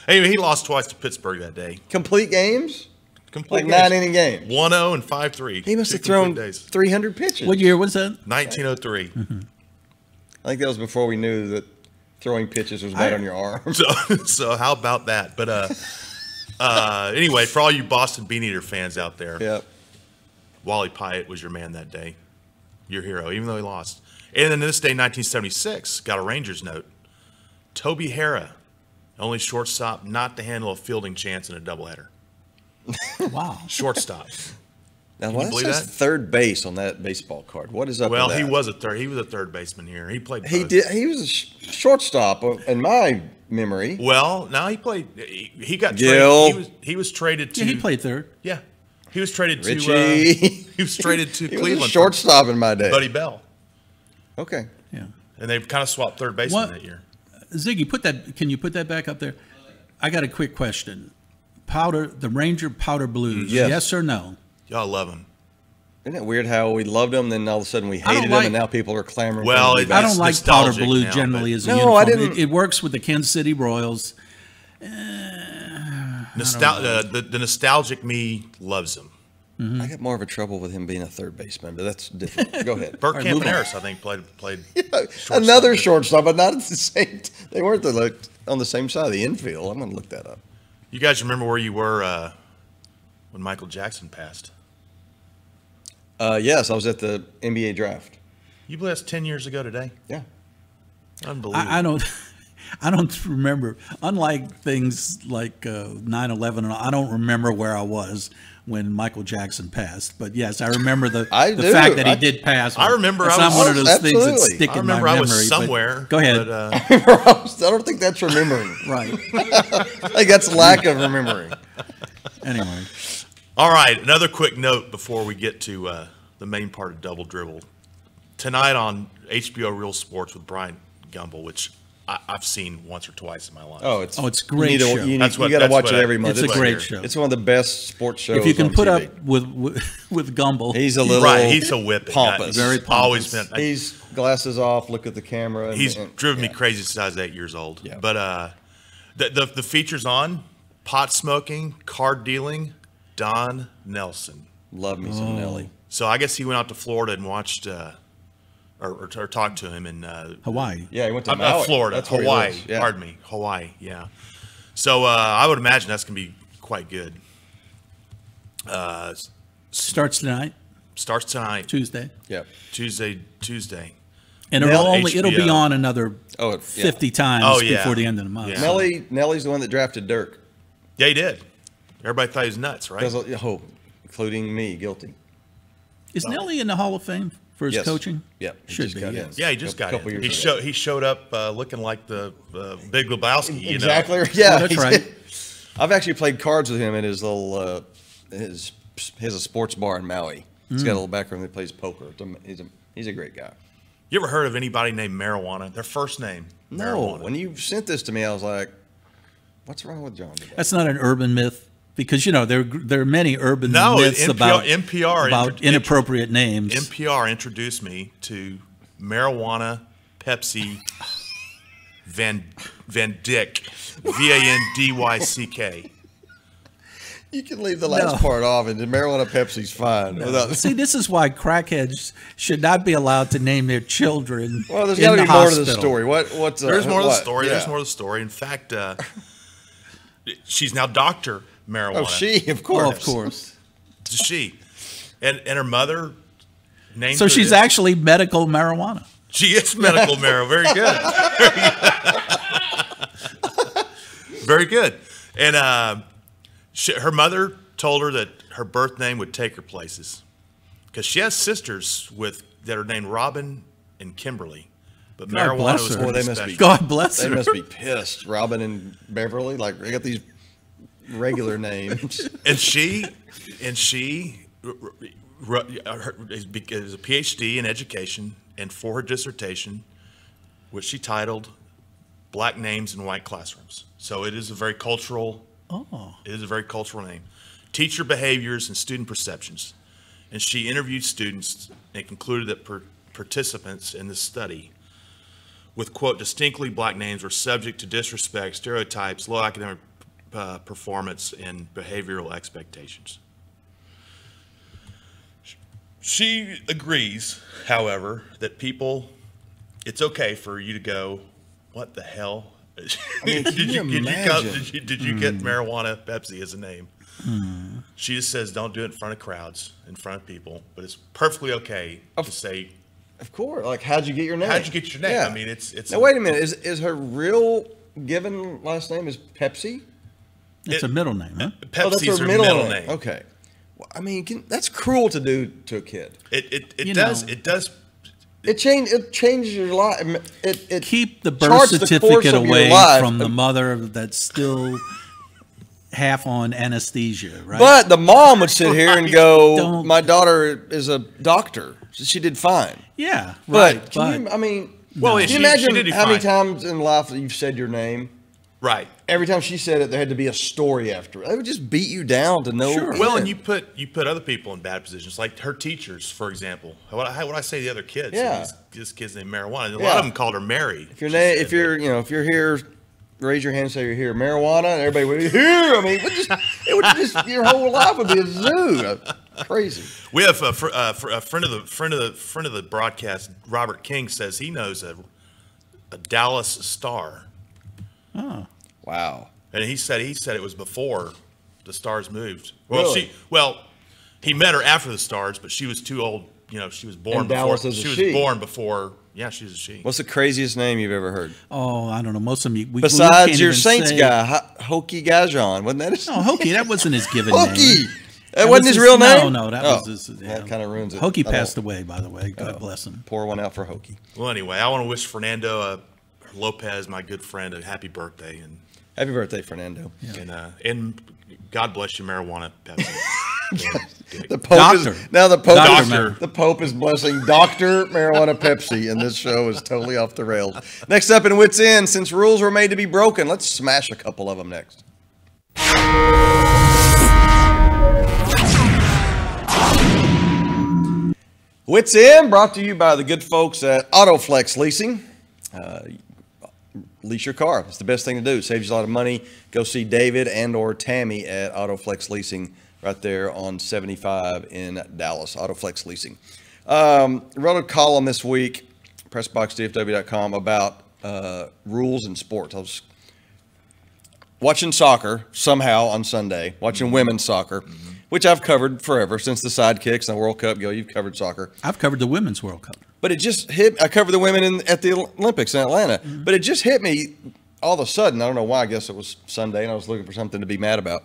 Anyway, he lost twice to Pittsburgh that day. Complete games? Complete like 9-inning games. 1-0 and 5-3. He must have thrown 300 pitches. What year was that? 1903. Mm-hmm. I think that was before we knew that throwing pitches was bad on your arm. So how about that? But anyway, for all you Boston Bean Eater fans out there, Wally Pyatt was your man that day, your hero, even though he lost. And then this day, 1976, got a Rangers note. Toby Harrah, only shortstop not to handle a fielding chance in a doubleheader. Wow. Shortstop. Now, what says third base on that baseball card? What is up with that? Well, he was a third baseman here. He played both. He was a shortstop in my memory. Well, now he played. He got traded. He was traded to. Yeah, he played third. Yeah, he was traded Richie. to. He was traded to he Cleveland. Was a shortstop in my day. Buddy Bell. Okay. Yeah. And they've kind of swapped third baseman that year. Ziggy, can you put that back up there? I got a quick question. The Ranger Powder Blues, yes or no? Y'all love them. Isn't it weird how we loved them, then all of a sudden we hated them, and now people are clamoring? Well, I don't like Powder Blue generally as a uniform. I didn't. It works with the Kansas City Royals. The nostalgic me loves him. Mm-hmm. I got more of a trouble with him being a third baseman, but that's different. Go ahead. Burt Campaneris, I think, played another shortstop, but not at the same. They weren't on the same side of the infield. I'm going to look that up. You guys remember where you were when Michael Jackson passed? Yes, I was at the NBA draft. You believe that's 10 years ago today? Yeah. Unbelievable. I don't remember. Unlike things like 9/11, I don't remember where I was when Michael Jackson passed. But yes, I remember the fact that he did pass. I remember. It's not one of those things that stick in my memory. I was somewhere. Go ahead. I don't think that's remembering. Right. I think that's lack of remembering. Anyway. All right. Another quick note before we get to the main part of Double Dribble. Tonight on HBO Real Sports with Brian Gumbel, which I've seen once or twice in my life. Oh, it's a great show. You got to watch it every month. It's a great show. It's one of the best sports shows. If you can on put TV. up with Gumbel, he's a little He's a whip. Pompous. Very pompous. Always been. He's glasses off. Look at the camera. He's driven me crazy since I was 8 years old. Yeah. But the features on pot smoking, card dealing, Don Nelson. Love me some Nelly. So I guess he went out to Florida and watched. Or talked to him in Hawaii. Yeah, he went to Maui. Florida. That's Hawaii. Yeah. Pardon me. Hawaii, yeah. So I would imagine that's going to be quite good. Starts tonight. Starts tonight. Tuesday. Yep. Tuesday. And it'll be on another 50 times before the end of the month. Yeah. Nelly's the one that drafted Dirk. Yeah, he did. Everybody thought he was nuts, right? Including me, guilty. Is Nelly in the Hall of Fame for his coaching? Yeah, should be. Yes. Yeah, he just got in. He showed up looking like the Big Lebowski. Exactly. You know? Yeah, that's right. I've actually played cards with him at his little his He has a sports bar in Maui. He's got a little background. He plays poker. He's a great guy. You ever heard of anybody named Marijuana? Their first name? No. Marijuana. When you sent this to me, I was like, what's wrong with John today? That's not an urban myth, because, you know, there are many urban myths about inappropriate names. NPR introduced me to Marijuana Pepsi Van Dyck, Vandyck. You can leave the last part off, and the Marijuana Pepsi's fine. No. See, this is why crackheads should not be allowed to name their children. Well, there's got to be more to the story. There's more to the story. Yeah. There's more to the story. In fact, she's now Dr. Marijuana. Oh, she, of course. Well, of course. It's she. And her mother named So her she's actually medical marijuana. She is medical marijuana. Very good. Very good. And her mother told her that her birth name would take her places, because she has sisters that are named Robin and Kimberly. But God Marijuana was her. more They must be, God bless her. They must be pissed. Robin and Beverly, like, they got these regular names. And she is a PhD in education, and for her dissertation, which she titled "Black Names in White Classrooms." So it is a very cultural. It is a very cultural name. Teacher behaviors and student perceptions. And she interviewed students and concluded that participants in this study with, quote, distinctly black names were subject to disrespect, stereotypes, low academic performance, and behavioral expectations. She agrees, however, that it's okay for you to go, what the hell? I mean, did you get Marijuana Pepsi as a name? She just says don't do it in front of crowds, in front of people, but it's perfectly okay to say. Of course. Like, how'd you get your name? How'd you get your name? Yeah. I mean, it's. Now, wait a minute. Is her real given last name is Pepsi? It's a middle name, huh? Pepsi's that's her middle name. Okay. Well, I mean, that's cruel to do to a kid. It does. It changes your life. It keep the birth certificate away from the mother that's still half on anesthesia, right? But the mom would sit here and go, "My daughter is a doctor. She did fine." Yeah, right. But can you imagine she how many times in life that you've said your name? Right. Every time she said it, there had to be a story after it. They would just beat you down to no end. Well, and you put other people in bad positions, like her teachers, for example. What I say to the other kids? Yeah. This kid's named Marijuana. A lot of them called her Mary. If you're here, raise your hand and say you're here. Marijuana, and everybody would be here. I mean, your whole life would be a zoo. Crazy. We have a friend of the broadcast. Robert King says he knows a Dallas Star. Oh. Wow. And he said it was before the Stars moved. Really? He met her after the Stars, but she was too old. You know, she was born before. She was born before. Yeah, she's a she. What's the craziest name you've ever heard? Oh, I don't know. Most of them. Besides your Saints guy, Hokie Gajon, wasn't that his name? No, Hokie. That wasn't his given name. Hokie. That wasn't his real name? No, that was his. That kind of ruins it. Hokie passed away, by the way. God bless him. Pour one out for Hokie. Well, anyway, I want to wish Fernando Lopez, my good friend, a happy birthday. And happy birthday, Fernando. Yeah. And God bless you, Marijuana Pepsi. The Pope is blessing Dr. Marijuana Pepsi, and this show is totally off the rails. Next up in Wits End, since rules were made to be broken, let's smash a couple of them next. Wits End, brought to you by the good folks at AutoFlex Leasing. Lease your car. It's the best thing to do. It saves you a lot of money. Go see David and or Tammy at AutoFlex Leasing right there on 75 in Dallas. AutoFlex Leasing. Wrote a column this week, PressBoxDFW.com, about rules in sports. I was watching soccer somehow on Sunday, watching women's soccer, which I've covered forever since the Sidekicks and the World Cup. You've covered soccer. I've covered the Women's World Cup. But it just hit. I covered the women at the Olympics in Atlanta. But it just hit me all of a sudden. I don't know why. I guess it was Sunday, and I was looking for something to be mad about.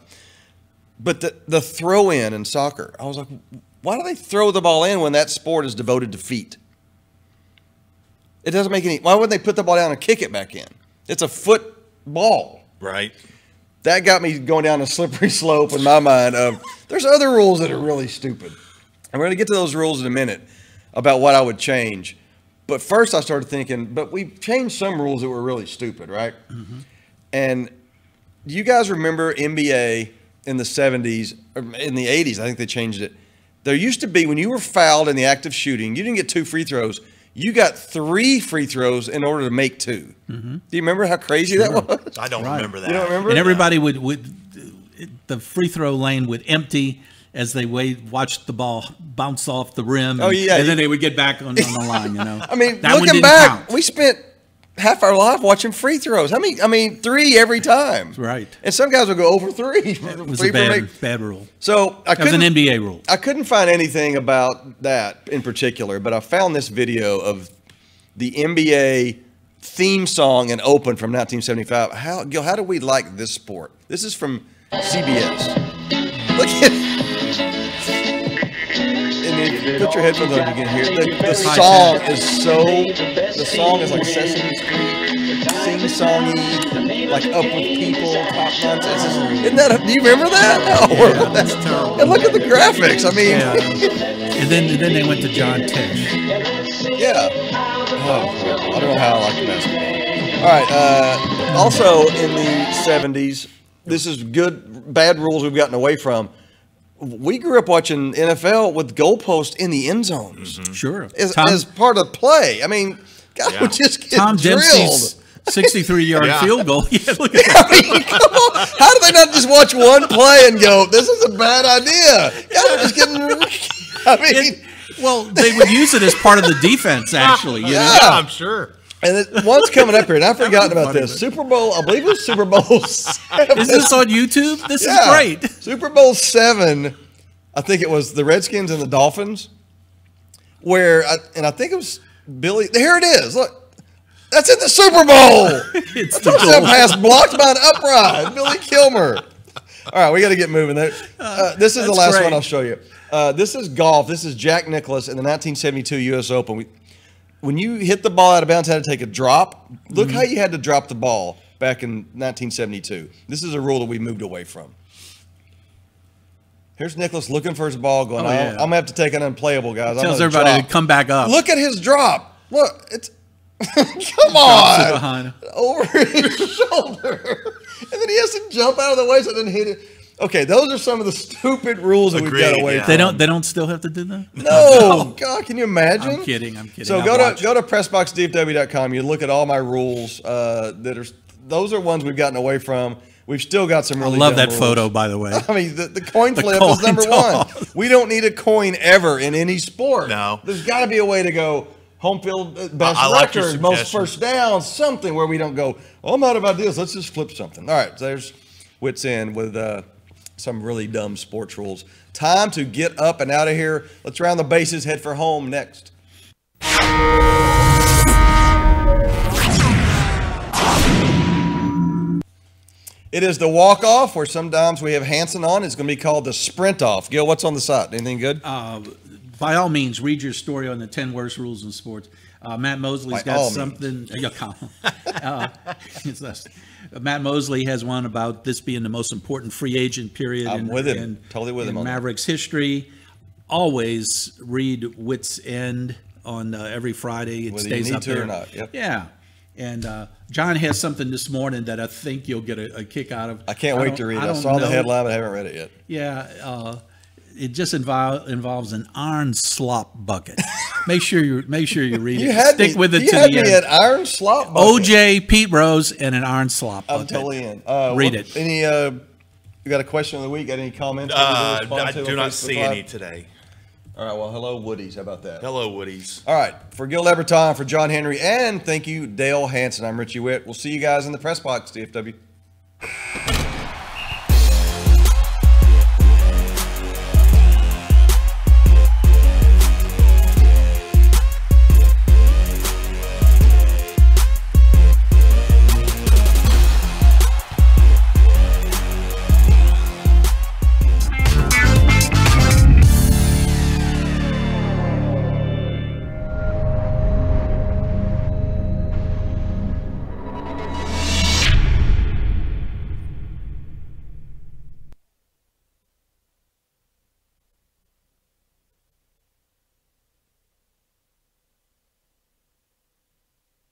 But the throw in soccer, I was like, why do they throw the ball in when that sport is devoted to feet? It doesn't make any. Why wouldn't they put the ball down and kick it back in? It's a football. Right. that got me going down a slippery slope in my mind of there's other rules that are really stupid. And we're going to get to those rules in a minute about what I would change. But first I started thinking, but we've changed some rules that were really stupid, right? Mm-hmm. And you guys remember NBA in the 70s, or in the 80s, I think they changed it. There used to be, when you were fouled in the act of shooting, you didn't get 2 free throws. You got 3 free throws in order to make 2. Mm-hmm. Do you remember how crazy that was? I don't remember that. You don't remember? And everybody would the free throw lane would empty as they watched the ball bounce off the rim. Oh, yeah. And then they would get back on the line, you know. I mean, that looking back, we spent half our life watching free throws. I mean, 3 every time. Right. And some guys would go over 3. It was a bad rule. So that was an NBA rule. I couldn't find anything about that in particular, but I found this video of the NBA theme song and open from 1975. Gil, how do we like this sport? This is from CBS. Look at it. And put your headphones on, you can hear it. The song is like Sesame Street, sing-songy, like up with people, talk nonsense. Isn't that, do you remember that? No. Yeah, that's terrible. And look at the graphics. I mean. Yeah. And then they went to John Tesh. Yeah. Oh, I don't know how I like the basketball. All right. Also in the 70s, this is bad rules we've gotten away from. We grew up watching NFL with goalposts in the end zones. Mm-hmm. Sure. As part of play. I mean, guys would just get Tom drilled. Dempsey's 63-yard field goal. Yeah, look at that. I mean, come on. How do they not just watch one play and go, this is a bad idea? Guys are just getting, I mean. Well, they would use it as part of the defense, actually. You know? Yeah, I'm sure. And one's coming up here, and I've forgotten about this. Super Bowl, I believe it was Super Bowl 7. Is this on YouTube? This is great. Super Bowl 7, I think it was the Redskins and the Dolphins, I think it was Billy. Here it is. Look, that's in the Super Bowl. It's the pass blocked by an upright. Billy Kilmer. All right, we got to get moving there. This is the last one I'll show you. This is golf. This is Jack Nicklaus in the 1972 U.S. Open. When you hit the ball out of bounds, had to take a drop. Look how you had to drop the ball back in 1972. This is a rule that we moved away from. Here's Nicklaus looking for his ball, going, I'm going to have to take an unplayable, guys. Tells everybody to come back up. Look at his drop. Look, it's come on. Over his shoulder. And then he has to jump out of the way so it doesn't hit it. Okay, those are some of the stupid rules that we've got away from. They don't still have to do that? No. God, can you imagine? I'm kidding. So go to PressBoxDFW.com. You look at all my rules those are ones we've gotten away from. We've still got some really I love that rules. photo, by the way. I mean, the coin flip is number one. We don't need a coin ever in any sport. No. There's got to be a way to go home field best record, most first downs, something where we don't go, I'm out of ideas. Let's just flip something. All right, so there's Wits End with some really dumb sports rules. Time to get up and out of here. Let's round the bases, head for home next. It is the walk-off, where sometimes we have Hanson on. It's going to be called the sprint-off. Gil, what's on the site? Anything good? By all means, read your story on the 10 worst rules in sports. Matt Mosley's got something. Matt Mosley has one about this being the most important free agent period totally with him on Mavericks history. Always read Wits End on every Friday. It stays up there. Or not. Yep. Yeah. And John has something this morning that I think you'll get a kick out of. I can't wait to read it. I saw the headline, but I haven't read it yet. Yeah. It just involves an iron slop bucket. Make sure you read it. Stick with it to the end. You had me at iron slop bucket. OJ, Pete Rose, and an iron slop bucket. I'm totally in. Read it. You got a question of the week? Got any comments? I do not see any today. All right, well, hello, Woodies. How about that? Hello, Woodies. All right, for Gil Leberton, for John Henry, and thank you, Dale Hanson. I'm Richie Witt. We'll see you guys in the press box, DFW.